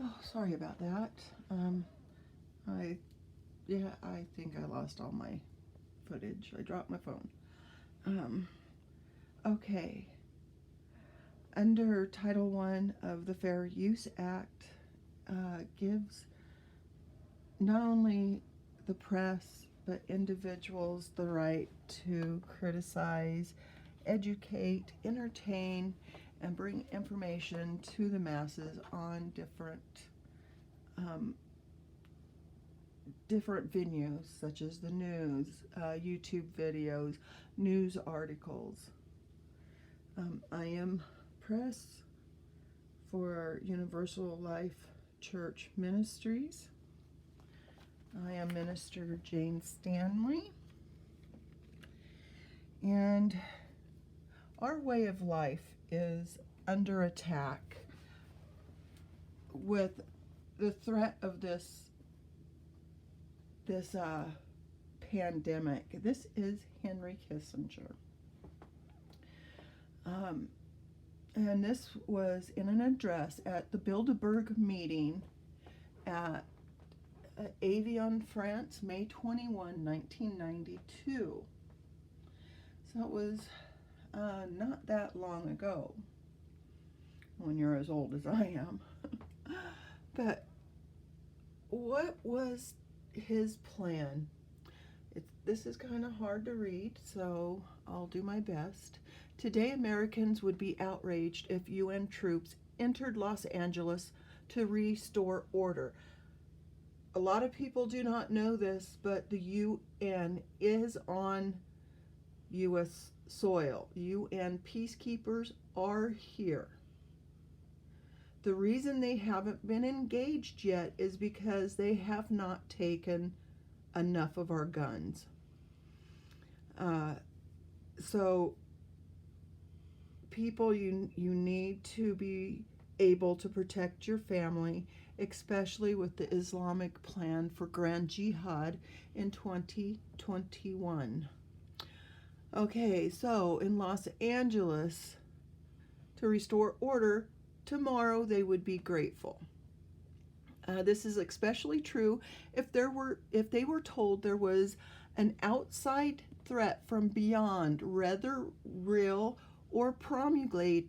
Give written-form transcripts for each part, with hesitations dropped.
Oh, sorry about that. I I think I lost all my footage. I dropped my phone. Um, okay. Under Title I of the Fair Use Act, gives not only the press but individuals the right to criticize, educate, entertain, and bring information to the masses on um, different venues such as the news, YouTube videos, news articles. I am press for Universal Life Church Ministries. I am Minister Jane Stanley, and our way of life is under attack with the threat of this pandemic. This is Henry Kissinger. And this was in an address at the Bilderberg meeting at Avion, France, May 21, 1992. So it was not that long ago, when you're as old as I am. But what was his plan? This is kind of hard to read, so I'll do my best. Today, Americans would be outraged if UN troops entered Los Angeles to restore order. A lot of people do not know this, but the UN is on U.S. soil. UN peacekeepers are here. The reason they haven't been engaged yet is because they have not taken enough of our guns. So people, you need to be able to protect your family, especially with the Islamic plan for Grand Jihad in 2021. Okay, so in Los Angeles, to restore order, tomorrow they would be grateful. This is especially true if they were told there was an outside threat from beyond, whether real or promulgated.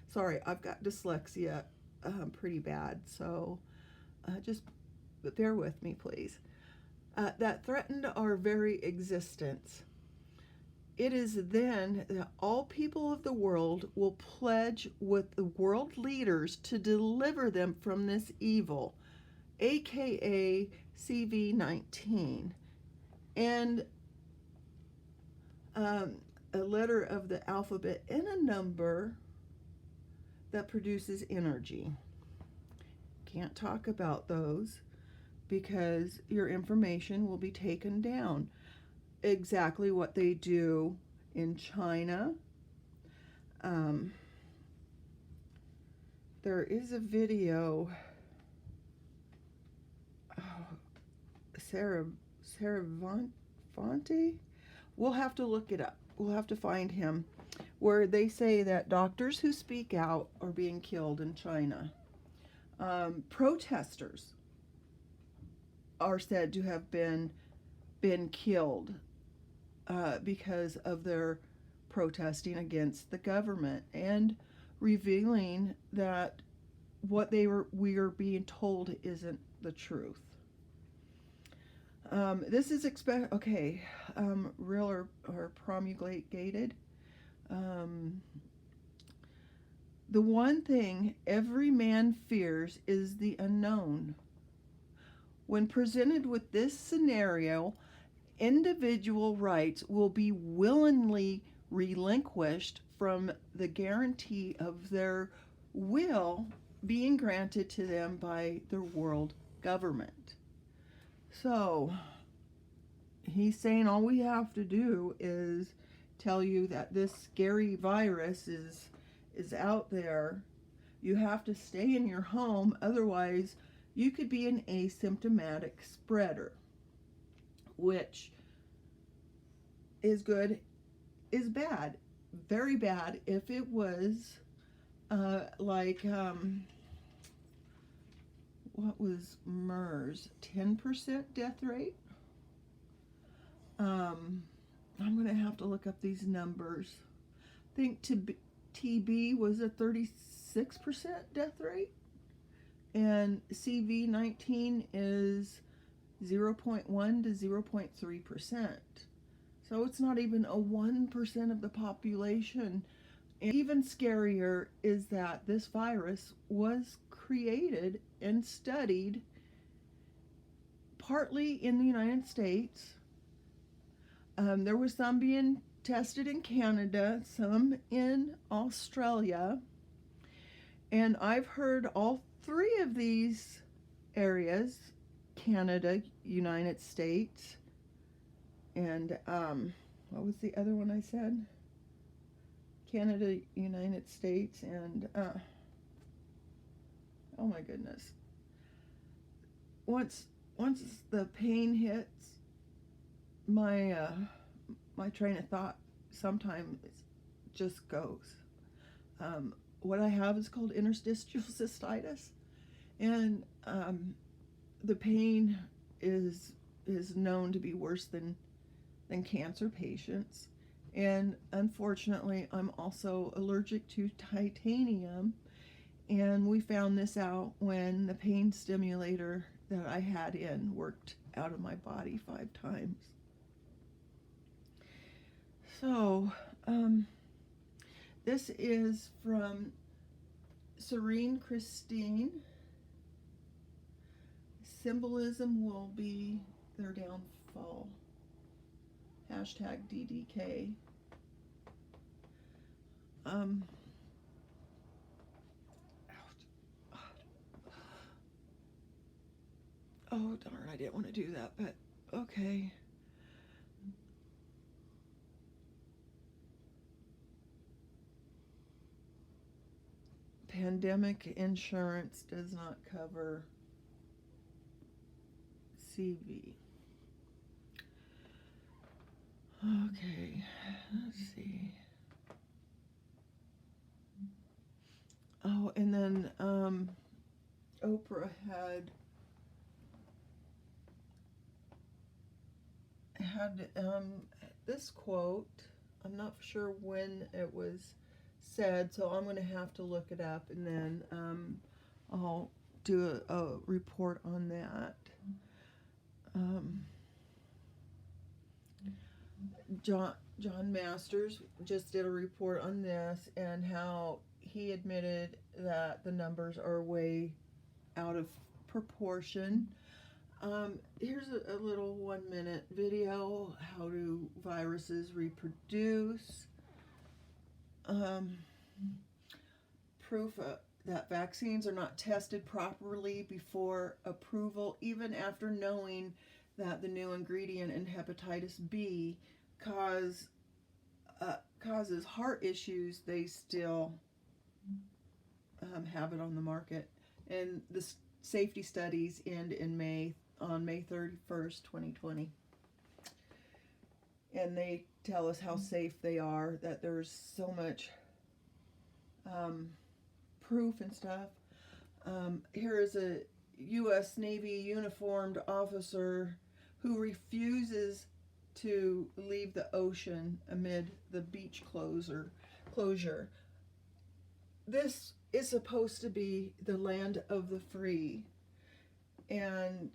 Sorry, I've got dyslexia pretty bad, so just bear with me, please. That threatened our very existence. It is then that all people of the world will pledge with the world leaders to deliver them from this evil, aka CV-19, and a letter of the alphabet and a number that produces energy. Can't talk about those because your information will be taken down. Exactly what they do in China. There is a video. Sarah Fonte. We'll have to look it up. We'll have to find him, where they say that doctors who speak out are being killed in China. Protesters are said to have been killed because of their protesting against the government and revealing that what we are being told isn't the truth. This is real or promulgated. The one thing every man fears is the unknown. When presented with this scenario, individual rights will be willingly relinquished from the guarantee of their will being granted to them by the world government. So he's saying all we have to do is tell you that this scary virus is out there. You have to stay in your home, otherwise you could be an asymptomatic spreader, which is good, is bad. very bad if it was like, what was MERS? 10% death rate? I'm going to have to look up these numbers. I think TB was a 36% death rate, and CV-19 is 0.1 to 0.3%. So it's not even a 1% of the population. And even scarier is that this virus was created and studied partly in the United States. There was some being tested in Canada, some in Australia, and I've heard all three of these areas, Canada, United States, and what was the other one I said? Canada, United States, and oh my goodness. Once the pain hits, my my train of thought sometimes just goes. What I have is called interstitial cystitis, and the pain is known to be worse than cancer patients. And unfortunately, I'm also allergic to titanium, and we found this out when the pain stimulator that I had in worked out of my body 5 times. So, this is from Serene Christine. Symbolism will be their downfall. Hashtag DDK. Oh, darn, I didn't want to do that, but okay. Pandemic insurance does not cover CV. Okay, let's see. Oh, and then Oprah had this quote. I'm not sure when it was said, so I'm going to have to look it up, and then I'll do a report on that. John Masters just did a report on this, and how he admitted that the numbers are way out of proportion. Here's a little 1-minute video. How do viruses reproduce? Proof that vaccines are not tested properly before approval, even after knowing that the new ingredient in hepatitis B causes heart issues, they still have it on the market. And the safety studies end on May 31st, 2020. And they tell us how safe they are, that there's so much proof and stuff. Here is a U.S. Navy uniformed officer who refuses to leave the ocean amid the beach closure. This is supposed to be the land of the free. And,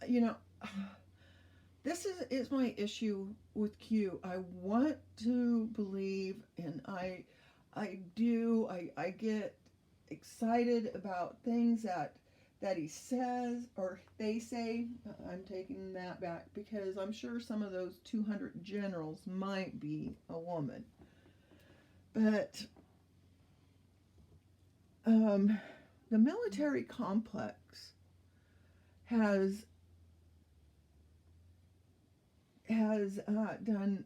you know, this is my issue with Q. I want to believe, and I do. I get excited about things that he says or they say. I'm taking that back, because I'm sure some of those 200 generals might be a woman. But the military complex has done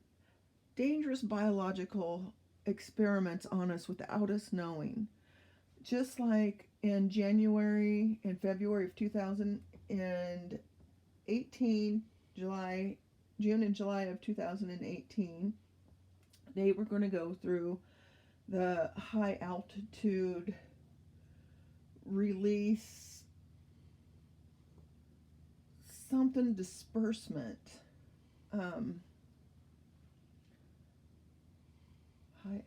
dangerous biological experiments on us without us knowing. Just like in January and February of 2018, July June and July of 2018, they were going to go through the high altitude release something disbursement. High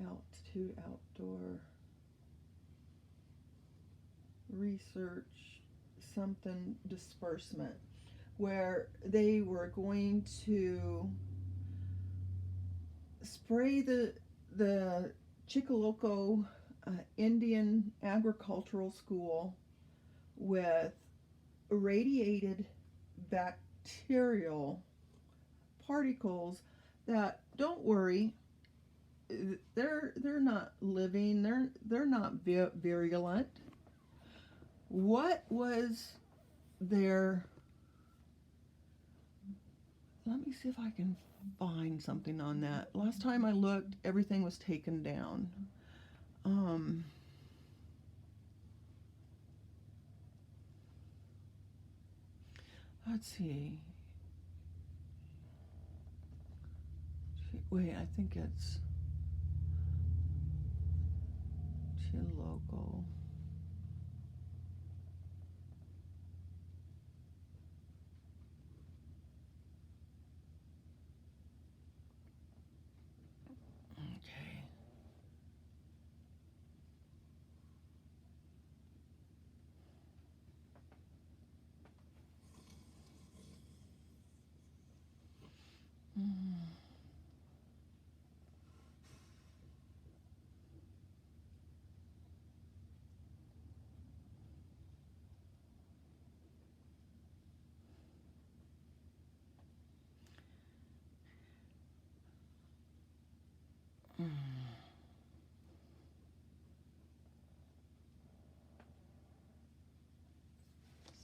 altitude outdoor research something disbursement, where they were going to spray the Chicoloco Indian Agricultural School with irradiated bacterial particles that, don't worry, they're not living, they're not virulent. What was their, let me see if I can find something on that. Last time I looked, everything was taken down. Let's see. Wait, I think it's Chiloco. Okay.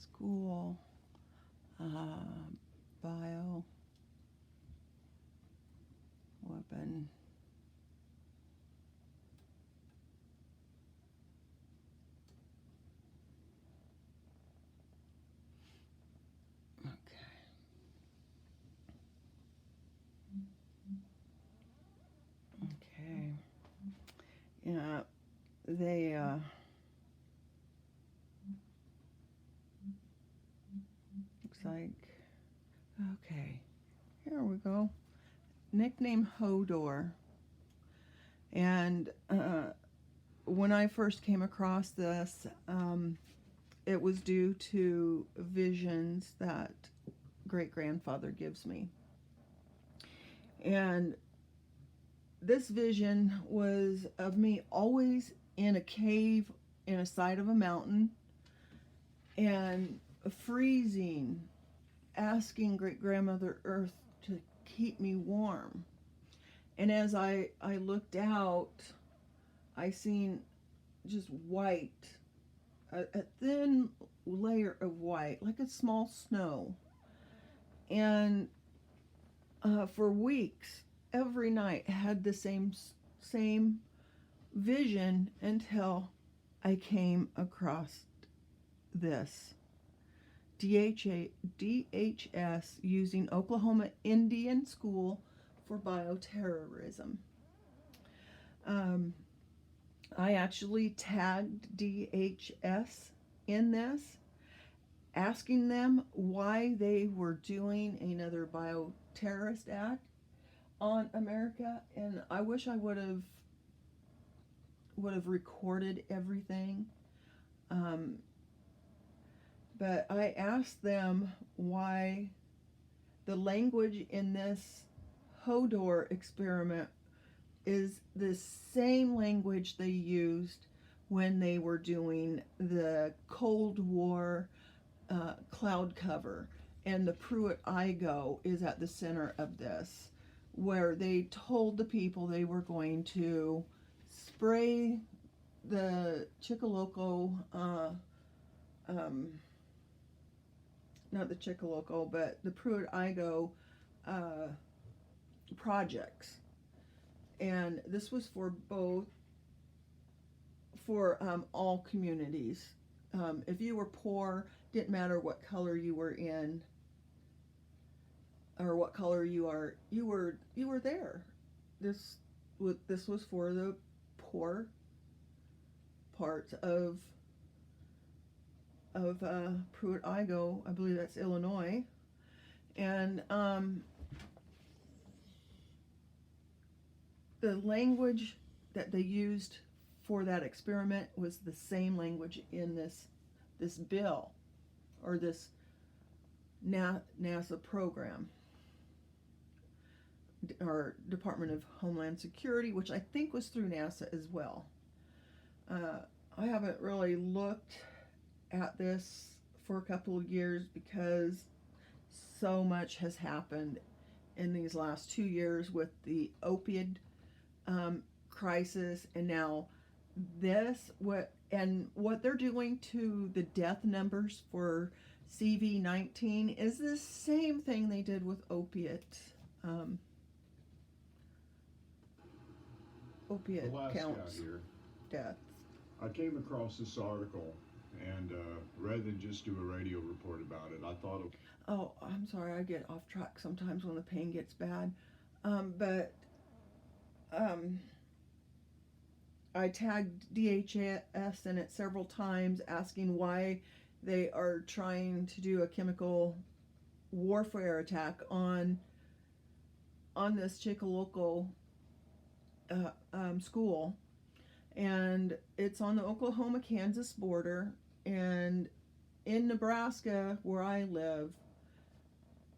School, bio, weapon. Okay. Yeah, they, looks like, okay, here we go. Nickname Hodor. And when I first came across this, it was due to visions that great-grandfather gives me. And this vision was of me always in a cave in a side of a mountain and freezing, asking great-grandmother Earth to keep me warm. And as I looked out, I seen just white, a thin layer of white, like a small snow. And for weeks, every night, I had the same vision until I came across this. DHS using Oklahoma Indian School for bioterrorism. I actually tagged DHS in this, asking them why they were doing another bioterrorist act on America, and I wish I would have recorded everything. But I asked them why the language in this Hodor experiment is the same language they used when they were doing the Cold War cloud cover. And the Pruitt-Igoe is at the center of this, where they told the people they were going to spray the Chicoloco, not the Chicoloco, but the Pruitt-Igoe projects. And this was for all communities. If you were poor, didn't matter what color you were in. or what color you are, you were there. This was for the poor parts of Pruitt-Igoe, I believe that's Illinois, and the language that they used for that experiment was the same language in this bill, or this NASA program, or Department of Homeland Security, which I think was through NASA as well. I haven't really looked at this for a couple of years because so much has happened in these last 2 years with the opioid crisis, and now what they're doing to the death numbers for CV-19 is the same thing they did with opiate counts, deaths. I came across this article, and rather than just do a radio report about it, I thought of... Oh, I'm sorry, I get off track sometimes when the pain gets bad. But I tagged DHS in it several times, asking why they are trying to do a chemical warfare attack on this Chicoloco school. And it's on the Oklahoma-Kansas border, and in Nebraska, where I live,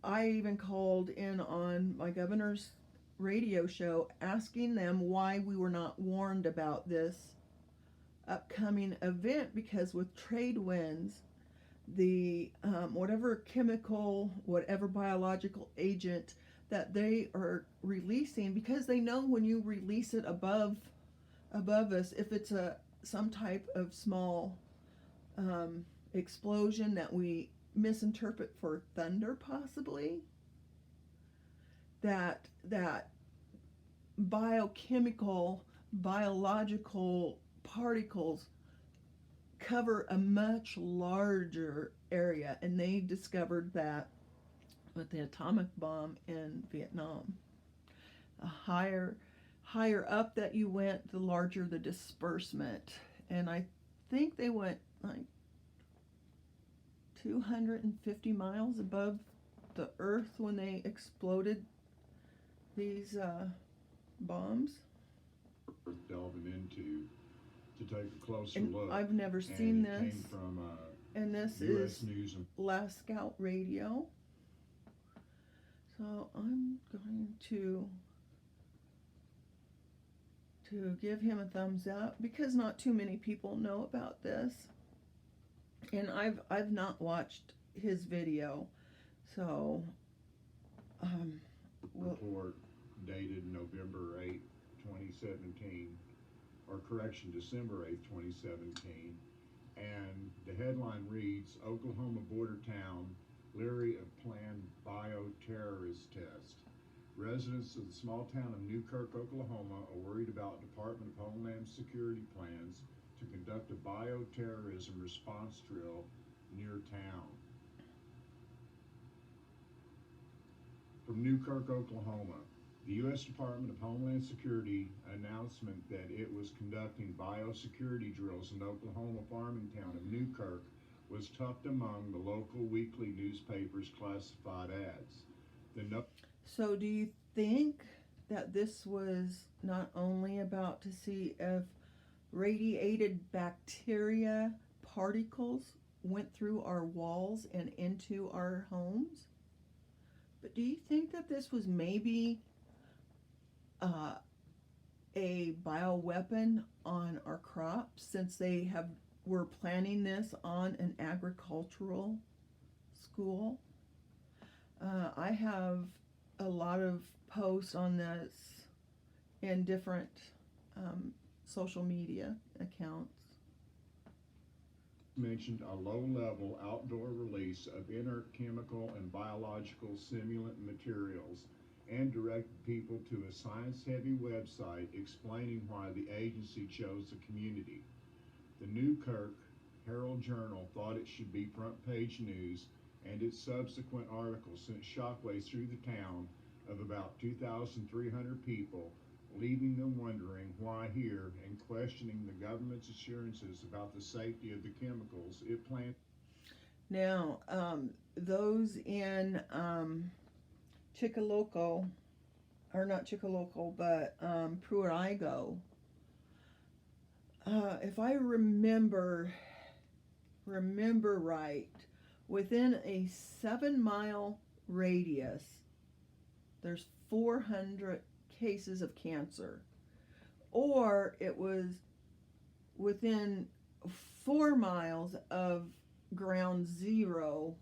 I even called in on my governor's radio show asking them why we were not warned about this upcoming event, because with trade winds, the whatever chemical, whatever biological agent that they are releasing, because they know when you release it above us, if it's some type of small explosion that we misinterpret for thunder, possibly, that biological particles cover a much larger area, and they discovered that with the atomic bomb in Vietnam. The higher up that you went, the larger the disbursement, and I think they went like 250 miles above the earth when they exploded these bombs. Delving into to take a closer And look. I've never seen this. Came from and this US is News. Last Scout Radio. So I'm going to give him a thumbs up, because not too many people know about this, and I've not watched his video, so Report dated November 8, 2017, or correction, December 8, 2017, and the headline reads, Oklahoma border town leery of planned bioterrorist test. Residents of the small town of Newkirk, Oklahoma are worried about Department of Homeland Security plans to conduct a bioterrorism response drill near town. From Newkirk, Oklahoma, the U.S. Department of Homeland Security announcement that it was conducting biosecurity drills in the Oklahoma farming town of Newkirk was tucked among the local weekly newspapers' classified ads. So do you think that this was not only about to see if radiated bacteria particles went through our walls and into our homes, but do you think that this was maybe a bioweapon on our crops, since they were planning this on an agricultural school? I have a lot of posts on this in different social media accounts. Mentioned a low-level outdoor release of inert chemical and biological simulant materials, and directed people to a science-heavy website explaining why the agency chose the community. The Newkirk Herald Journal thought it should be front-page news and its subsequent articles sent shockwaves through the town of about 2,300 people, leaving them wondering why here and questioning the government's assurances about the safety of the chemicals it planned. Now, those in Chicoloco, or not Chicoloco, but Pruitt-Igoe, if I remember right, within a 7-mile radius, there's 400 cases of cancer. Or it was within 4 miles of ground zero,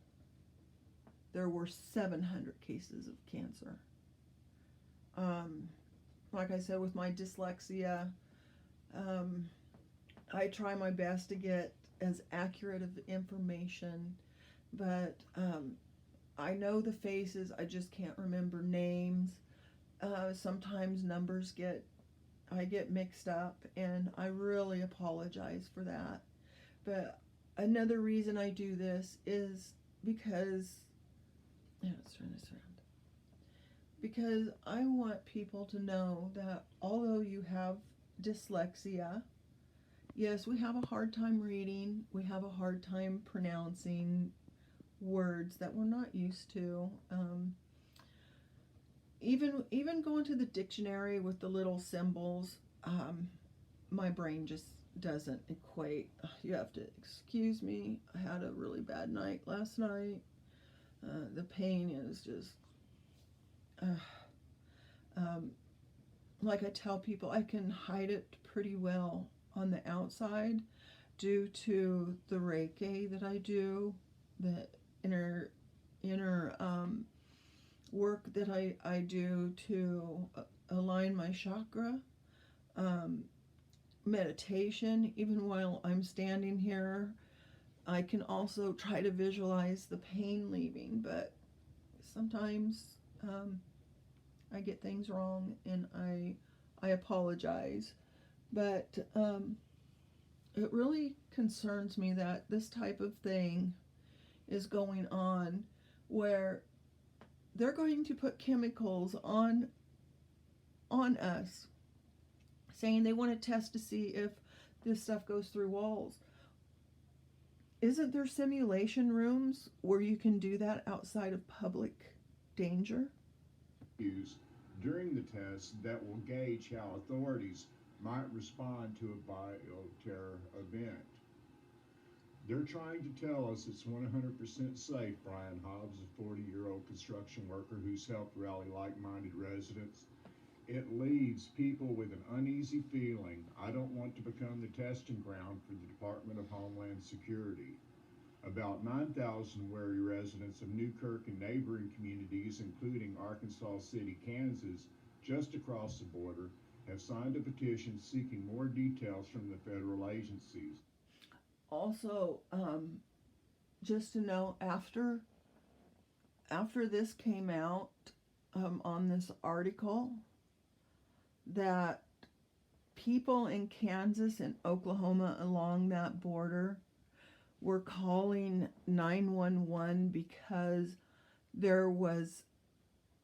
there were 700 cases of cancer. Like I said, with my dyslexia, I try my best to get as accurate of information, but I know the faces, I just can't remember names. Sometimes numbers I get mixed up, and I really apologize for that. But another reason I do this is because, let's turn this around. Because I want people to know that although you have dyslexia, yes, we have a hard time reading, we have a hard time pronouncing words that we're not used to. Even going to the dictionary with the little symbols, my brain just doesn't equate. You have to excuse me. I had a really bad night last night. The pain is just, like I tell people, I can hide it pretty well on the outside due to the Reiki that I do, the inner work that I do to align my chakra, meditation. Even while I'm standing here, I can also try to visualize the pain leaving, but sometimes I get things wrong, and I apologize. But it really concerns me that this type of thing is going on, where they're going to put chemicals on us, saying they want to test to see if this stuff goes through walls. Isn't there simulation rooms where you can do that outside of public danger? Used during the test that will gauge how authorities might respond to a bioterror event. They're trying to tell us it's 100% safe, Brian Hobbs, a 40-year-old construction worker who's helped rally like-minded residents. It leaves people with an uneasy feeling. I don't want to become the testing ground for the Department of Homeland Security. About 9,000 wary residents of Newkirk and neighboring communities, including Arkansas City, Kansas, just across the border, have signed a petition seeking more details from the federal agencies. Also, just to know, after this came out on this article, that people in Kansas and Oklahoma along that border were calling 911 because there was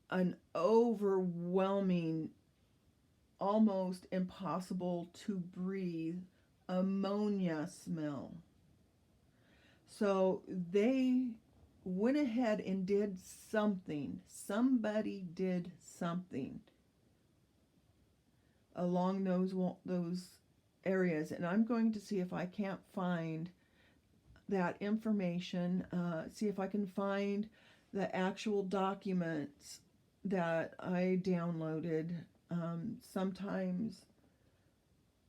an overwhelming, almost impossible to breathe ammonia smell. So they went ahead and did something. Somebody did something along those areas, and I'm going to see if I can't find that information, see if I can find the actual documents that I downloaded. Sometimes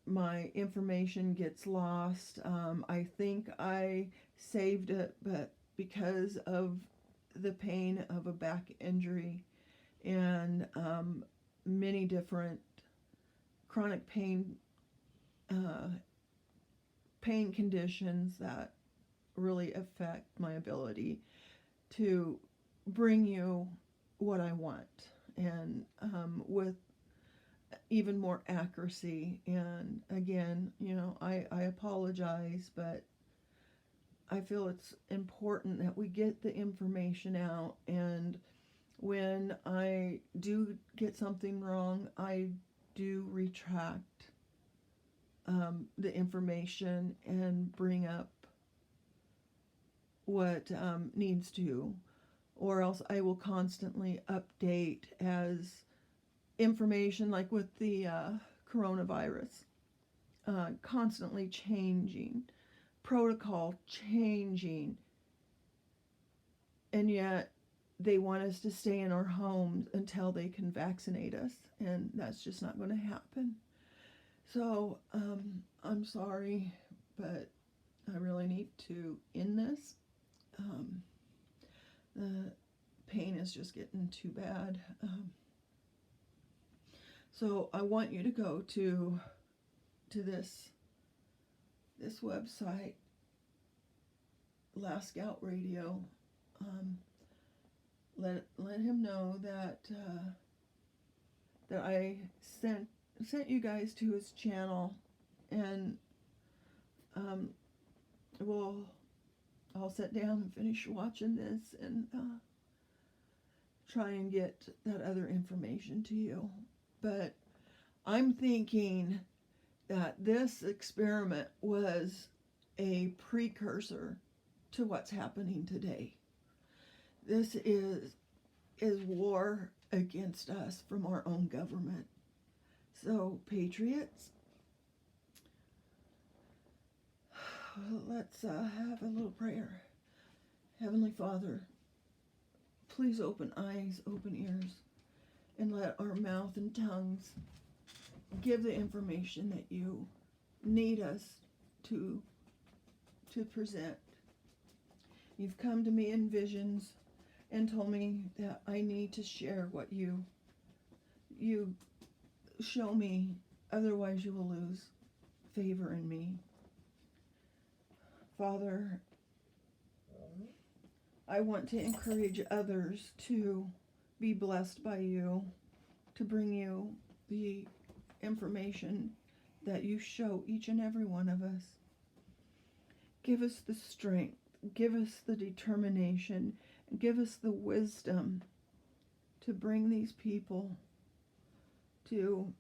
my information gets lost. I think I saved it, but because of the pain of a back injury and many different chronic pain conditions that really affect my ability to bring you what I want, and with even more accuracy. And again, I apologize, but I feel it's important that we get the information out, and when I do get something wrong, I do retract the information and bring up what needs to, or else I will constantly update as information, like with the coronavirus, constantly changing, protocol changing, and yet they want us to stay in our homes until they can vaccinate us, and that's just not going to happen. So I'm sorry, but I really need to end this. The pain is just getting too bad. So I want you to go to this website, Last Scout Radio. Let him know that that I sent you guys to his channel, and I'll sit down and finish watching this and try and get that other information to you. But I'm thinking that this experiment was a precursor to what's happening today. This is war against us from our own government. So, patriots, let's have a little prayer. Heavenly Father, please open eyes, open ears, and let our mouth and tongues give the information that you need us to present. You've come to me in visions and told me that I need to share what you show me, otherwise you will lose favor in me. Father, I want to encourage others to be blessed by you, to bring you the information that you show each and every one of us. Give us the strength, give us the determination, give us the wisdom to bring these people to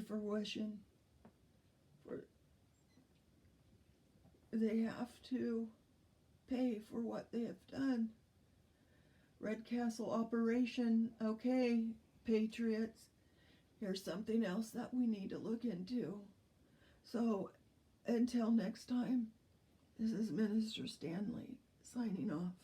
fruition. They have to pay for what they have done. Red Castle operation, okay, patriots, here's something else that we need to look into. So, until next time, this is Minister Stanley signing off.